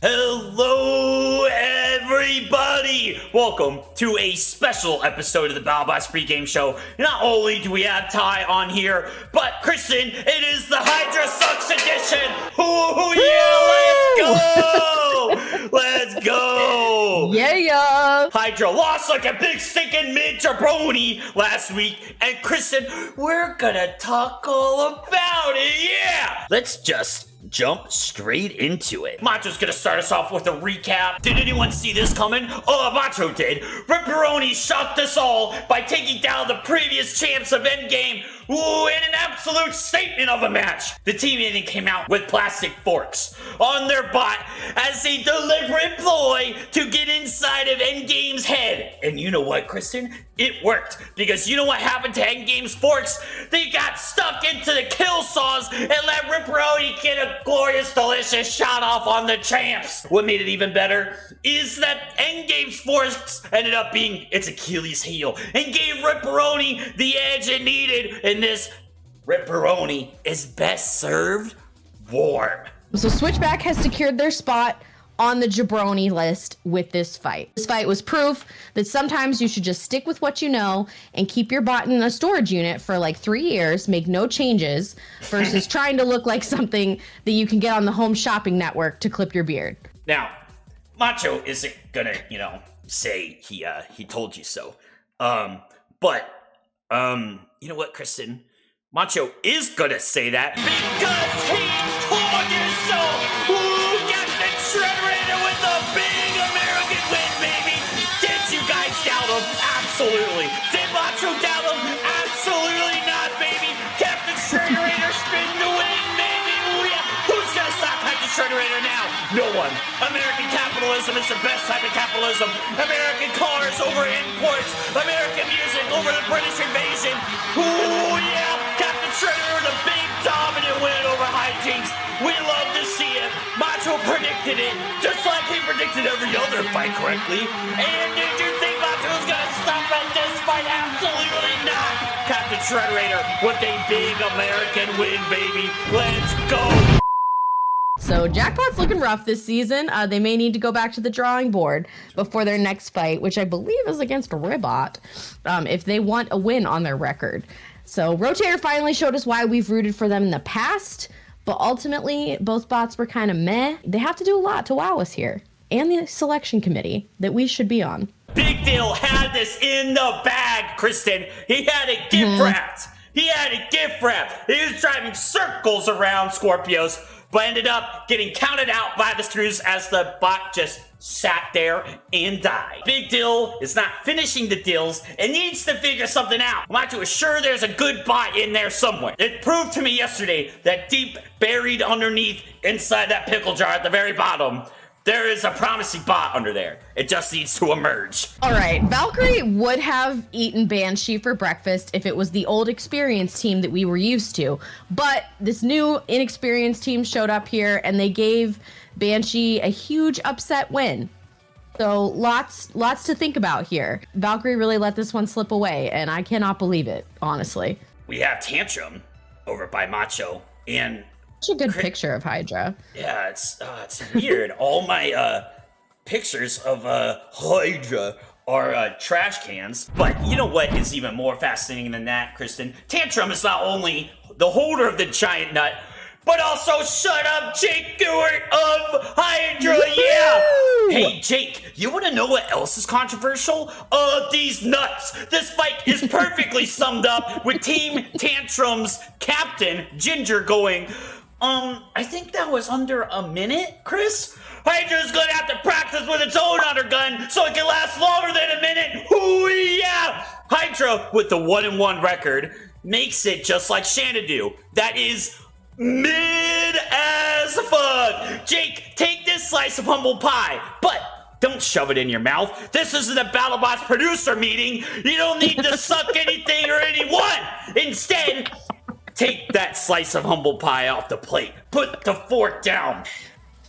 Hello, everybody! Welcome to a special episode of the Battlebots Pregame Show. Not only do we have Ty on here, but Kristen, it is the Hydra Sucks edition! Ooh, yeah, let's go! Let's go! Yeah! Hydra lost like a big stinking mid-jabroni last week, and Kristen, we're gonna talk all about it, yeah! Let's just jump straight into it. Macho's gonna start us off with a recap. Did anyone see this coming? Oh, Macho did. Ripperoni shocked us all by taking down the previous champs of Endgame. Ooh, in an absolute statement of a match. The team even came out with plastic forks on their bot as a deliberate ploy to get inside of Endgame's head. And you know what, Kristen? It worked, because you know what happened to Endgame's forks? They got stuck into the kill saws and let Ripperoni get a glorious, delicious shot off on the champs. What made it even better is that Endgame's forks ended up being its Achilles heel and gave Ripperoni the edge it needed. And this Ripperoni is best served warm. So Switchback has secured their spot on the jabroni list with this fight. This fight was proof that sometimes you should just stick with what you know and keep your bot in a storage unit for like 3 years, make no changes, versus trying to look like something that you can get on the home shopping network to clip your beard. Now, Macho isn't gonna, say he told you so. But you know what, Kristen? Macho is gonna say that because he told you so! Ooh, Captain Shredderator with a big American win, baby! Did you guys doubt him? Absolutely. Did Macho doubt him? Absolutely not, baby! Captain Shredderator spin to win, baby! Ooh, yeah! Who's gonna stop Captain Shredderator now? No one. American capitalism is the best type of capitalism. American cars over imports. American music over the British invasion. Ooh, yeah! Captain Shredder, the big dominant win over hijinks. We love to see it. Macho predicted it, just like he predicted every other fight correctly. And did you think Macho was gonna stop at this fight? Absolutely not. Captain Shredder with a big American win, baby. Let's go. So Jackpot's looking rough this season. They may need to go back to the drawing board before their next fight, which I believe is against Ribot, if they want a win on their record. So Rotator finally showed us why we've rooted for them in the past, but ultimately both bots were kind of meh. They have to do a lot to wow us here, and the selection committee that we should be on. Big Deal had this in the bag, Kristen. He had it gift wrapped. He had it gift wrapped. He was driving circles around Scorpios, but ended up getting counted out by the screws as the bot just sat there and died. Big Deal is not finishing the deals and needs to figure something out. Macho is sure there's a good bot in there somewhere. It proved to me yesterday that deep buried underneath inside that pickle jar at the very bottom, there is a promising bot under there. It just needs to emerge. All right, Valkyrie would have eaten Banshee for breakfast if it was the old experienced team that we were used to. But this new inexperienced team showed up here and they gave Banshee a huge upset win. So lots to think about here. Valkyrie really let this one slip away, and I cannot believe it, honestly. We have Tantrum over by Macho, and Such a good picture of Hydra. Yeah, it's weird. All my pictures of Hydra are trash cans. But you know what is even more fascinating than that, Kristen? Tantrum is not only the holder of the giant nut, but also shut up Jake Stewart of Hydra. Yeah. Hey Jake, you want to know what else is controversial? These nuts. This fight is perfectly summed up with Team Tantrum's captain Ginger going, I think that was under a minute, Chris. Hydra's gonna have to practice with its own undergun so it can last longer than a minute. Ooh yeah! Hydra, with the 1-1 record, makes it just like Xanadu. That is mid as fuck. Jake, take this slice of humble pie, but don't shove it in your mouth. This isn't a Battlebots producer meeting. You don't need to suck anything or anyone. Instead, take that slice of humble pie off the plate. Put the fork down.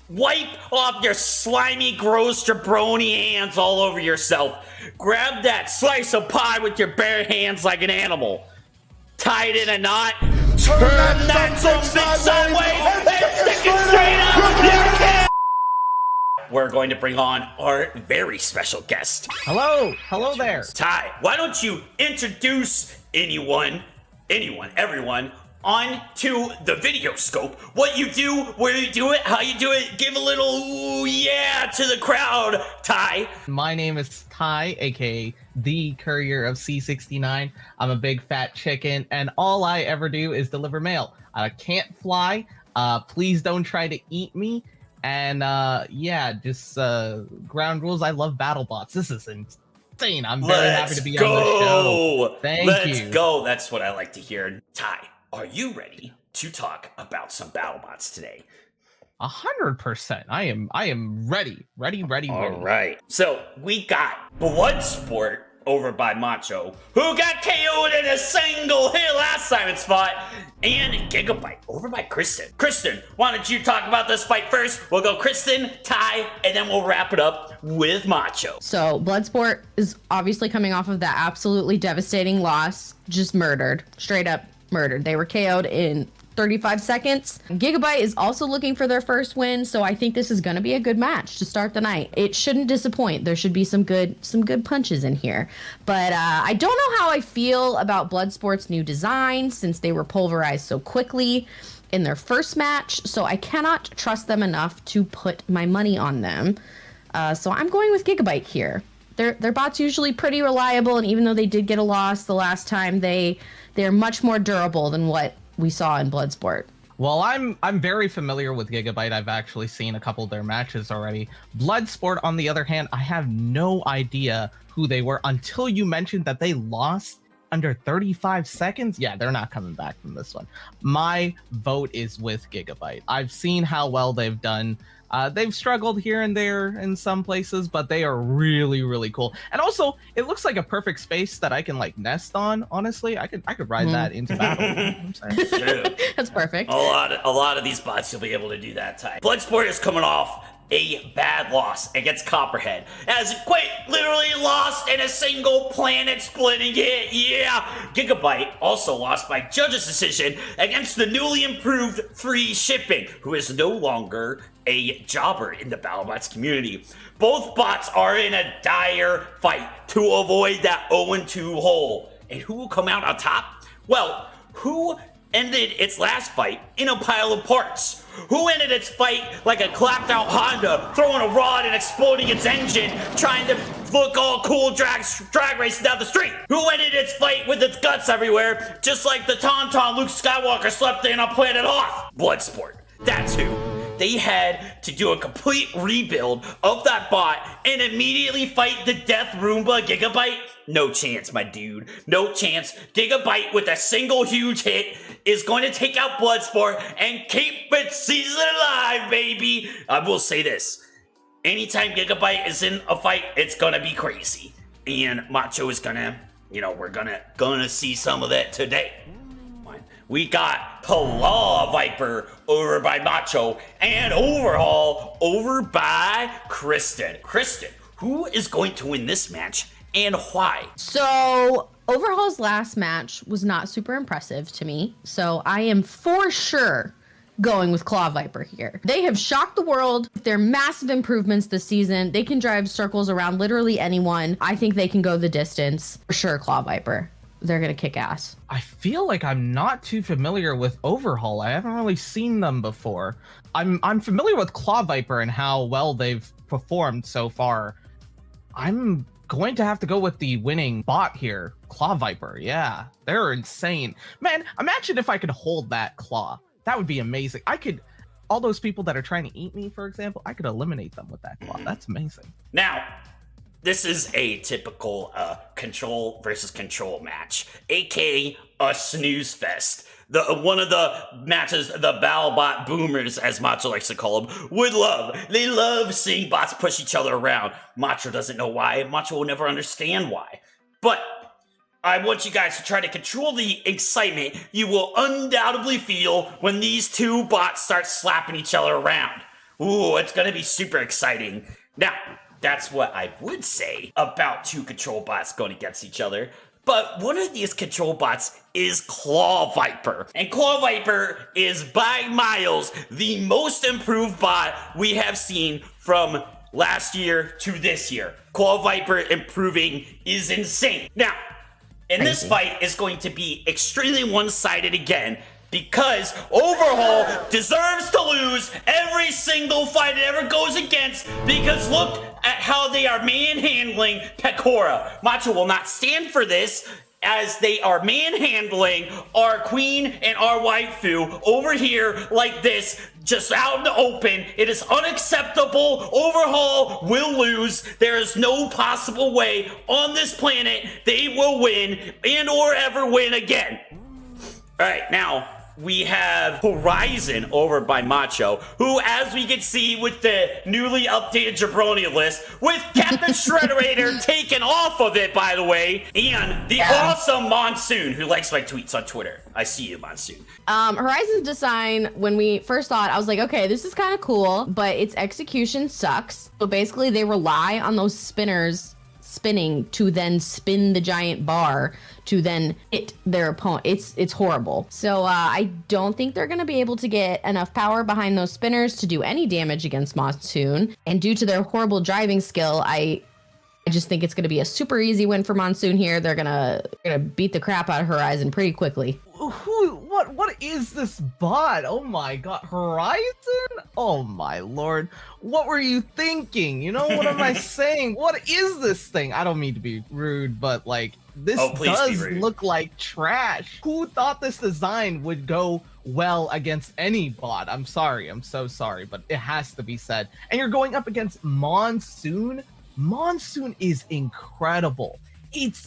Wipe off your slimy, gross jabroni hands all over yourself. Grab that slice of pie with your bare hands like an animal. Tie it in a knot. Turn that drumstick sideways and stick it straight out your head. We're going to bring on our very special guest. Hello there. Ty, why don't you introduce everyone onto the video scope. What you do, where you do it, how you do it. Give a little ooh yeah to the crowd, Ty. My name is Ty, aka the Courier of C69. I'm a big fat chicken, and all I ever do is deliver mail. I can't fly. Please don't try to eat me. And yeah, just ground rules. I love Battlebots. This is insane. I'm very happy to be on the show. Thank you. Let's go. That's what I like to hear. Ty, are you ready to talk about some Battlebots today? 100%. I am ready. Ready. All right. So we got Bloodsport over by Macho, who got KO'd in a single hit last time in spot, and Gigabyte over by Kristen. Kristen, why don't you talk about this fight first? We'll go Kristen, Ty, and then we'll wrap it up with Macho. So Bloodsport is obviously coming off of that absolutely devastating loss, just murdered, straight up murdered. They were KO'd in 35 seconds. Gigabyte is also looking for their first win, so I think this is going to be a good match to start the night. It shouldn't disappoint. There should be some good punches in here. But I don't know how I feel about Bloodsport's new design since they were pulverized so quickly in their first match, so I cannot trust them enough to put my money on them. So I'm going with Gigabyte here. Their bot's usually pretty reliable, and even though they did get a loss the last time, they're much more durable than what we saw in Bloodsport. Well, I'm very familiar with Gigabyte. I've actually seen a couple of their matches already. Bloodsport, on the other hand, I have no idea who they were until you mentioned that they lost under 35 seconds. Yeah, they're not coming back from this one. My vote is with Gigabyte. I've seen how well they've done. They've struggled here and there in some places, but they are really, really cool. And also, it looks like a perfect space that I can like nest on. Honestly, I could ride that into battle. You know what I'm saying? That's perfect. A lot of these bots you'll be able to do that type. Bloodsport is coming off a bad loss against Copperhead, as quite literally lost in a single planet splitting hit. Yeah, Gigabyte also lost by judge's decision against the newly improved free shipping, who is no longer a jobber in the Battlebots community. Both bots are in a dire fight to avoid that 0-2 hole. And who will come out on top? Well, who ended its last fight in a pile of parts? Who ended its fight like a clapped out Honda, throwing a rod and exploding its engine, trying to look all cool drag racing down the street? Who ended its fight with its guts everywhere, just like the Tauntaun Luke Skywalker slept in on Planet Hoth? Bloodsport. That's who. They had to do a complete rebuild of that bot and immediately fight the Death Roomba Gigabyte? No chance, my dude. No chance. Gigabyte with a single huge hit is going to take out Bloodsport and keep its season alive, baby. I will say this. Anytime Gigabyte is in a fight, it's gonna be crazy. And Macho is gonna, we're gonna see some of that today. We got Claw Viper over by Macho and Overhaul over by Kristen. Kristen, who is going to win this match and why? So Overhaul's last match was not super impressive to me. So I am for sure going with Claw Viper here. They have shocked the world with their massive improvements this season. They can drive circles around literally anyone. I think they can go the distance. For sure, Claw Viper. They're going to kick ass. I feel like I'm not too familiar with Overhaul. I haven't really seen them before. I'm familiar with Claw Viper and how well they've performed so far. I'm going to have to go with the winning bot here. Claw Viper, yeah. They're insane. Man, imagine if I could hold that claw. That would be amazing. All those people that are trying to eat me, for example, I could eliminate them with that claw. That's amazing. Now, this is a typical control versus control match, aka a snooze fest. One of the matches the Battlebot boomers, as Macho likes to call them, would love. They love seeing bots push each other around. Macho doesn't know why. Macho will never understand why. But I want you guys to try to control the excitement you will undoubtedly feel when these two bots start slapping each other around. Ooh, it's going to be super exciting. Now, that's what I would say about two control bots going against each other. But one of these control bots is Claw Viper. And Claw Viper is by miles the most improved bot we have seen from last year to this year. Claw Viper improving is insane. Now, and this fight is going to be extremely one-sided again, because Overhaul deserves to lose every single fight it ever goes against, because look at how they are manhandling Pecora. Macho will not stand for this, as they are manhandling our queen and our waifu over here like this, just out in the open. It is unacceptable. Overhaul will lose. There is no possible way on this planet they will win and or ever win again. All right, now we have Horizon over by Macho, who, as we can see with the newly updated jabroni list, with Captain Shredderator taken off of it, by the way, and the awesome Monsoon, who likes my tweets on Twitter. I see you, Monsoon. Horizon's design, when we first saw it, I was like, okay, this is kind of cool, but its execution sucks. So basically, they rely on those spinners spinning to then spin the giant bar to then hit their opponent. It's horrible. So I don't think they're going to be able to get enough power behind those spinners to do any damage against Monsoon. And due to their horrible driving skill, I just think it's going to be a super easy win for Monsoon here. They're gonna beat the crap out of Horizon pretty quickly. What is this bot? Oh my god, Horizon? Oh my lord. What were you thinking? You know, what am I saying? What is this thing? I don't mean to be rude, but like, this does look like trash. Who thought this design would go well against any bot? I'm sorry, I'm so sorry, but it has to be said. And you're going up against Monsoon? Monsoon is incredible. It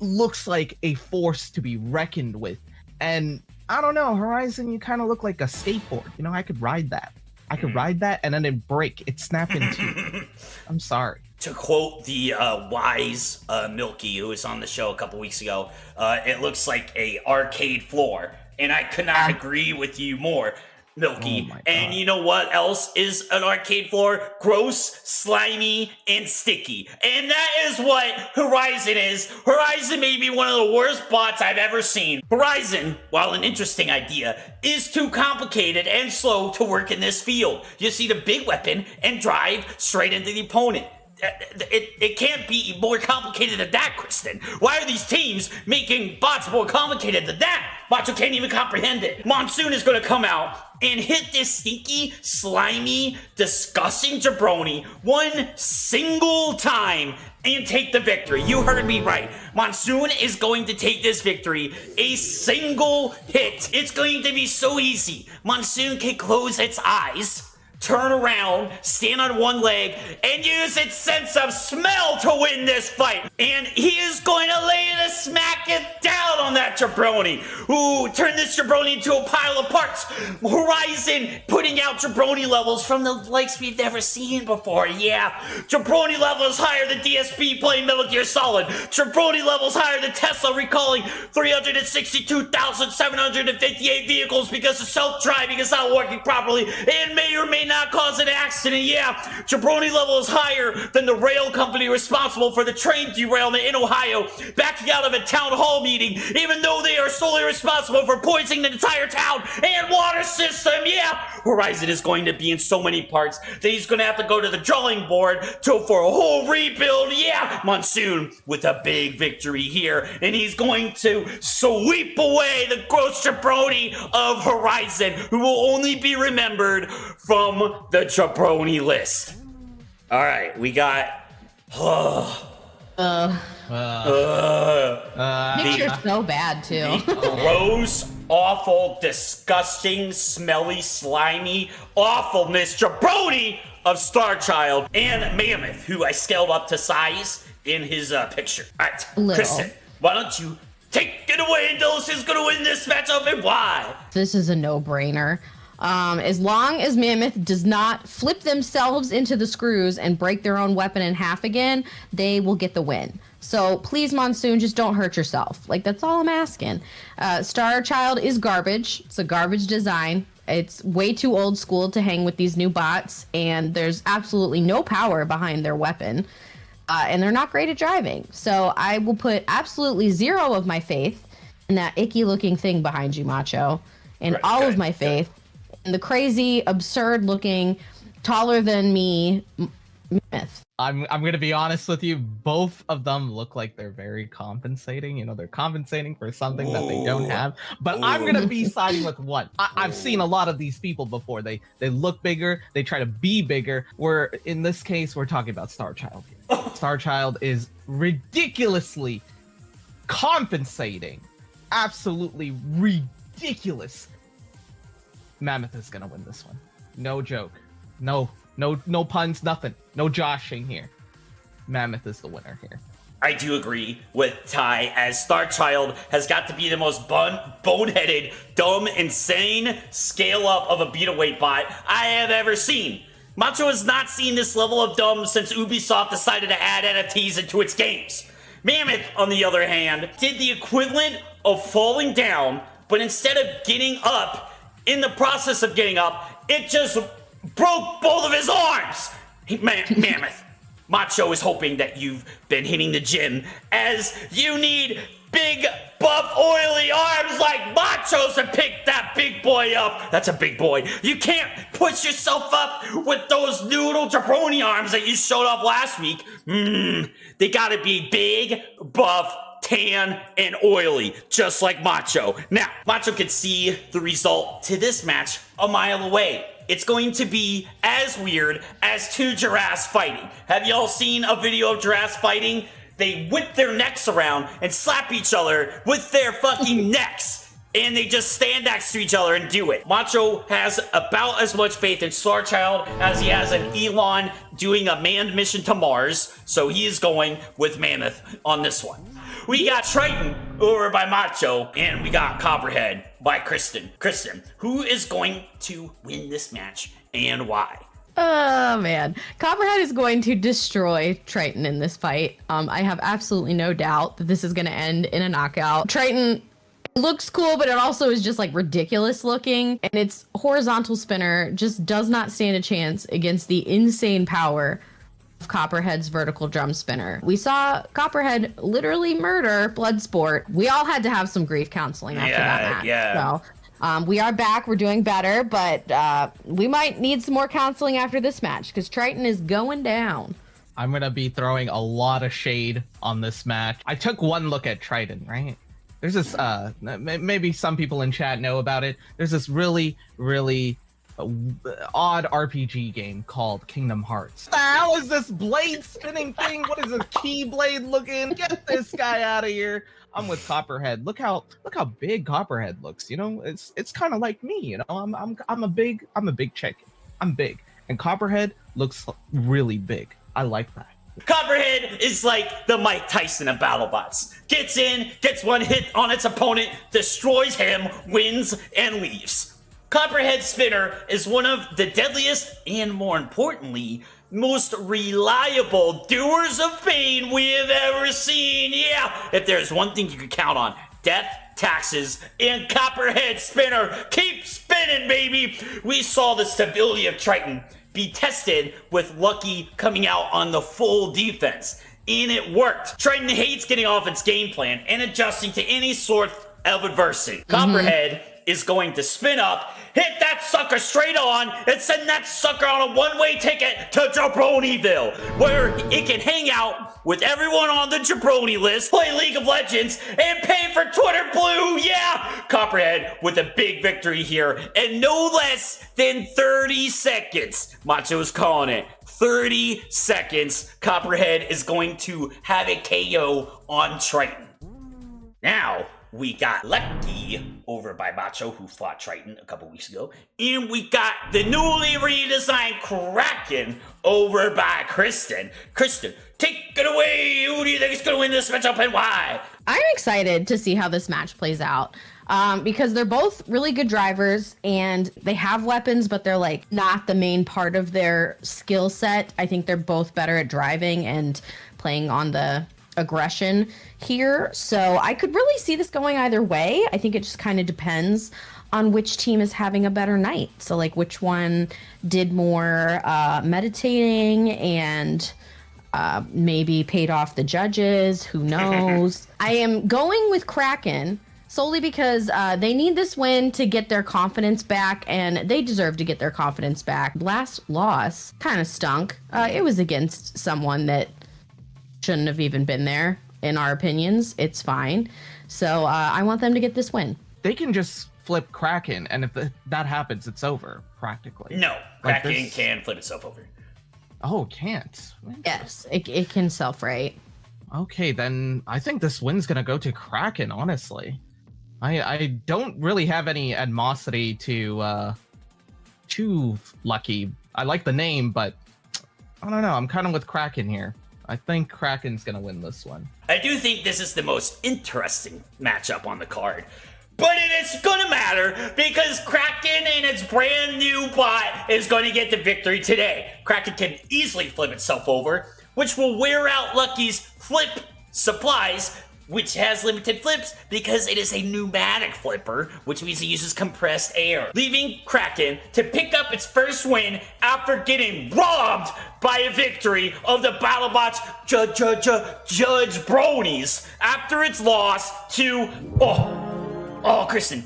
looks like a force to be reckoned with. And I don't know, Horizon, you kind of look like a skateboard. You know, I could ride that. I could ride that and then it'd break. It'd snap in two. I'm sorry. To quote the wise Milky, who was on the show a couple weeks ago, it looks like a arcade floor. And I could not agree with you more, Milky. Oh and you know what else is an arcade floor? Gross, slimy, and sticky. And that is what Horizon is. Horizon may be one of the worst bots I've ever seen. Horizon, while an interesting idea, is too complicated and slow to work in this field. You see the big weapon and drive straight into the opponent. It can't be more complicated than that, Kristen. Why are these teams making bots more complicated than that? Macho can't even comprehend it. Monsoon is going to come out and hit this stinky, slimy, disgusting jabroni one single time and take the victory. You heard me right. Monsoon is going to take this victory a single hit. It's going to be so easy. Monsoon can close its eyes, turn around, stand on one leg, and use its sense of smell to win this fight. And he is going to lay the smack it down on that jabroni. Ooh, turn this jabroni into a pile of parts. Horizon putting out jabroni levels from the likes we've never seen before. Yeah, jabroni levels higher than DSP playing Metal Gear Solid. Jabroni levels higher than Tesla recalling 362,758 vehicles because the self-driving is not working properly and may or may may not cause an accident. Yeah, jabroni level is higher than the rail company responsible for the train derailment in Ohio, backing out of a town hall meeting, even though they are solely responsible for poisoning the entire town and water system. Yeah, Horizon is going to be in so many parts that he's going to have to go to the drawing board for a whole rebuild. Yeah, Monsoon with a big victory here, and he's going to sweep away the gross jabroni of Horizon, who will only be remembered from the jabroni list. All right, we got Picture's so bad too. gross, awful, disgusting, smelly, slimy awfulness jabroni of Starchild and Mammoth, who I scaled up to size in his picture. All right, Kristen, why don't you take it away and tell us who's going to win this matchup and why? This is a no-brainer. As long as Mammoth does not flip themselves into the screws and break their own weapon in half again, they will get the win. So please, Monsoon, just don't hurt yourself. Like, that's all I'm asking. Starchild is garbage. It's a garbage design. It's way too old school to hang with these new bots, and there's absolutely no power behind their weapon. And they're not great at driving. So I will put absolutely zero of my faith in that icky-looking thing behind you, Macho, and all of my faith in the crazy, absurd-looking, taller-than-me Myth. I'm gonna be honest with you. Both of them look like they're very compensating. You know, they're compensating for something that they don't have. But I'm gonna be siding with one. I've seen a lot of these people before. They look bigger. They try to be bigger. Where in this case, we're talking about Starchild here. Starchild is ridiculously compensating. Absolutely ridiculous. Mammoth is gonna win this one. No joke. No puns, nothing. No joshing here. Mammoth is the winner here. I do agree with Ty, as Starchild has got to be the most boneheaded, dumb, insane scale-up of a beat-away bot I have ever seen. Macho has not seen this level of dumb since Ubisoft decided to add NFTs into its games. Mammoth, on the other hand, did the equivalent of falling down, but instead of getting up, in the process of getting up, it just broke both of his arms. Mammoth, Macho is hoping that you've been hitting the gym, as you need big, buff, oily arms like Macho's to pick that big boy up. That's a big boy. You can't push yourself up with those noodle jabroni arms that you showed off last week. They gotta be big, buff, tan, and oily, just like Macho. Now, Macho can see the result to this match a mile away. It's going to be as weird as two giraffes fighting. Have y'all seen a video of giraffes fighting? They whip their necks around and slap each other with their fucking necks. And they just stand next to each other and do it. Macho has about as much faith in Starchild as he has in Elon doing a manned mission to Mars. So he is going with Mammoth on this one. We got Triton over by Macho, and we got Copperhead by Kristen. Kristen, who is going to win this match and why? Oh, man. Copperhead is going to destroy Triton in this fight. I have absolutely no doubt that this is going to end in a knockout. Triton looks cool, but it also is just like ridiculous looking, and its horizontal spinner just does not stand a chance against the insane power of Copperhead's vertical drum spinner. We saw Copperhead literally murder Bloodsport. We all had to have some grief counseling after that match. Yeah. So we are back. We're doing better, but we might need some more counseling after this match because Triton is going down. I'm gonna be throwing a lot of shade on this match. I took one look at Triton, right? There's this, maybe some people in chat know about it. There's this really odd RPG game called Kingdom Hearts. What the hell is this blade spinning thing? What is this Keyblade looking? Get this guy out of here. I'm with Copperhead. Look how big Copperhead looks. You know, it's kind of like me. You know, I'm a big chicken. I'm big, and Copperhead looks really big. I like that. Copperhead is like the Mike Tyson of Battlebots. Gets in, gets one hit on its opponent, destroys him, wins, and leaves. Copperhead Spinner is one of the deadliest and, more importantly, most reliable doers of pain we have ever seen. Yeah, if there's one thing you can count on, death, taxes, and Copperhead Spinner. Keep spinning! cannon, baby! We saw the stability of Triton be tested with Lucky coming out on the full defense. And it worked. Triton hates getting off its game plan and adjusting to any sort of adversity. Copperhead is going to spin up, hit that sucker straight on, and send that sucker on a one-way ticket to Jabroniville, where it can hang out with everyone on the Jabroni list, play League of Legends, and pay for Twitter Blue. Yeah! Copperhead with a big victory here, and no less than 30 seconds. Macho's calling it. 30 seconds. Copperhead is going to have a KO on Triton. Now, we got Lucky over by Macho, who fought Triton a couple weeks ago. And we got the newly redesigned Kraken over by Kristen. Kristen, take it away. Who do you think is going to win this matchup and why? I'm excited to see how this match plays out because they're both really good drivers and they have weapons, but they're like not the main part of their skill set. I think they're both better at driving and playing on the aggression here. So I could really see this going either way. I think it just kind of depends on which team is having a better night. So like which one did more meditating and maybe paid off the judges. Who knows? I am going with Kraken solely because they need this win to get their confidence back, and they deserve to get their confidence back. Last loss kind of stunk. It was against someone that shouldn't have even been there, in our opinions. It's fine. So I want them to get this win. They can just flip Kraken, and if that happens, it's over, practically. No, Kraken can flip itself over. Oh, it can't. Yes, it can self-rate. Okay, then I think this win's gonna go to Kraken, honestly. I don't really have any animosity to Lucky. I like the name, but I don't know. I'm kind of with Kraken here. I think Kraken's gonna win this one. I do think this is the most interesting matchup on the card. But it is gonna matter because Kraken and its brand new bot is gonna get the victory today. Kraken can easily flip itself over, which will wear out Lucky's flip supplies, which has limited flips because it is a pneumatic flipper, which means it uses compressed air, leaving Kraken to pick up its first win after getting robbed by a victory of the Battlebots Judge Bronies after its loss to Kristen.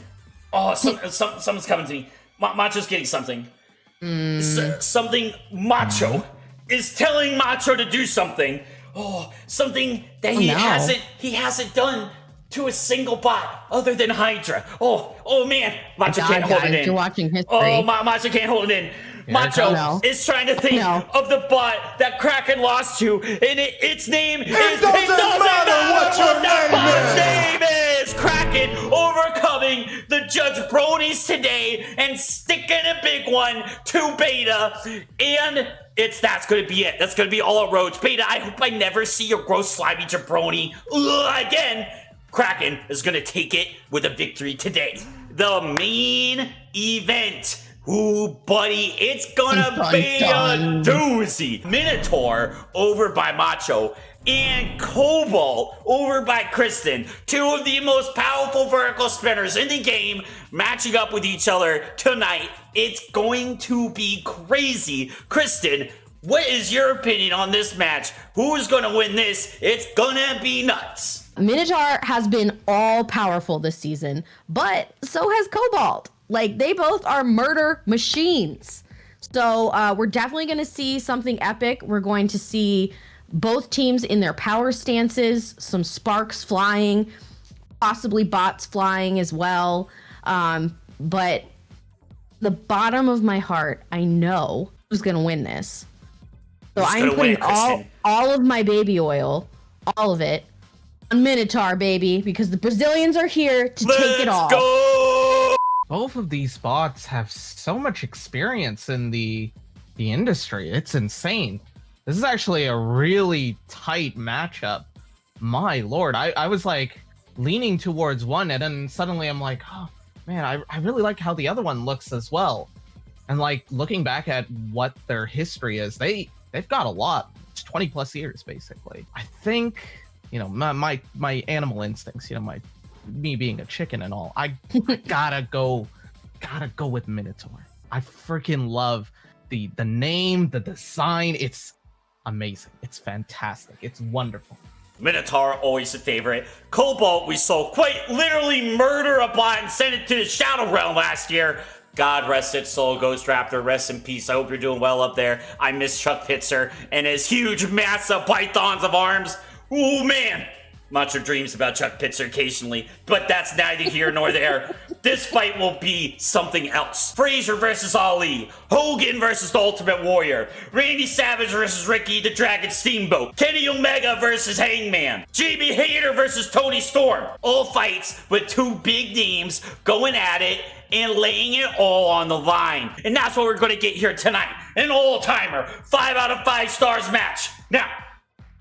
Someone's coming to me. Macho's getting something. Something Macho is telling Macho to do something. Something that he hasn't done to a single bot other than Hydra. Oh man, Macho can't hold it in. You're watching history. Oh, Macho can't hold it in. Macho is trying to think of the bot that Kraken lost to, and its name is. It doesn't matter what that bot's name is. Kraken overcoming the Judge Bronies today and sticking a big one to Beta, and that's gonna be it. That's gonna be all it roads. Beta, I hope I never see your gross slimy jabroni again. Kraken is gonna take it with a victory today. The main event. Ooh, buddy, it's gonna be a doozy. Minotaur over by Macho and Cobalt over by Kristen. Two of the most powerful vertical spinners in the game matching up with each other tonight. It's going to be crazy. Kristen, what is your opinion on this match? Who's gonna win this? It's gonna be nuts. Minotaur has been all powerful this season, but so has Cobalt. Like, they both are murder machines. So we're definitely going to see something epic. We're going to see both teams in their power stances, some sparks flying, possibly bots flying as well. But the bottom of my heart, I know who's going to win this. So I'm putting all of my baby oil, all of it, on Minotaur, baby, because the Brazilians are here to take it all. Let's go! Both of these bots have so much experience in the industry. It's insane. This is actually a really tight matchup. My lord, I was like leaning towards one, and then suddenly I'm like, oh man, I really like how the other one looks as well. And like looking back at what their history is, they've got a lot. It's 20 plus years basically. I think, you know, my animal instincts, you know, me being a chicken and all, I gotta go gotta go with Minotaur. I freaking love the name, the design. It's amazing. It's fantastic. It's wonderful. Minotaur, always a favorite. Cobalt, we saw quite literally murder a bot and send it to the Shadow Realm last year. God rest its soul, Ghost Raptor. Rest in peace. I hope you're doing well up there. I miss Chuck Pitzer and his huge, massive pythons of arms. Ooh, man. Macho dreams about Chuck Pitzer occasionally, but that's neither here nor there. This fight will be something else. Frazier versus Ali. Hogan versus the Ultimate Warrior. Randy Savage versus Ricky the Dragon Steamboat. Kenny Omega versus Hangman. Jamie Hayter versus Tony Storm. All fights with two big names going at it and laying it all on the line. And that's what we're going to get here tonight. An all-timer, 5 out of 5 stars match. Now,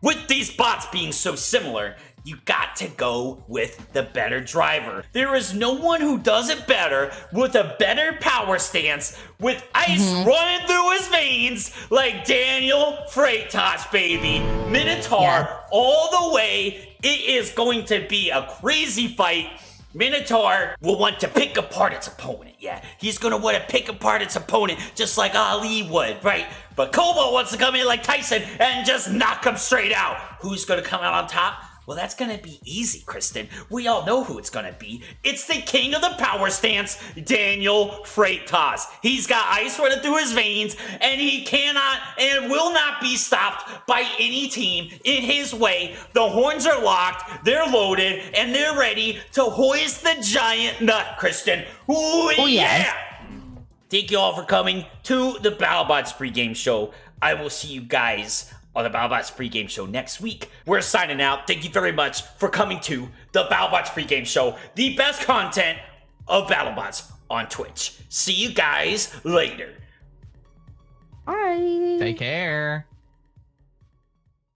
with these bots being so similar, you got to go with the better driver. There is no one who does it better with a better power stance with ice running through his veins like Daniel Freitas, baby. Minotaur all the way. It is going to be a crazy fight. Minotaur will want to pick apart its opponent. Yeah, he's going to want to pick apart its opponent just like Ali would, right? But Cobalt wants to come in like Tyson and just knock him straight out. Who's going to come out on top? Well, that's going to be easy, Kristen. We all know who it's going to be. It's the king of the power stance, Daniel Freitas. He's got ice running through his veins, and he cannot and will not be stopped by any team in his way. The horns are locked, they're loaded, and they're ready to hoist the giant nut, Kristen. Ooh, yeah! Thank you all for coming to the Battlebots pregame show. I will see you guys on the Battlebots pregame show next week. We're signing out. Thank you very much for coming to the Battlebots pregame show, the best content of Battlebots on Twitch. See you guys later. Bye. Take care.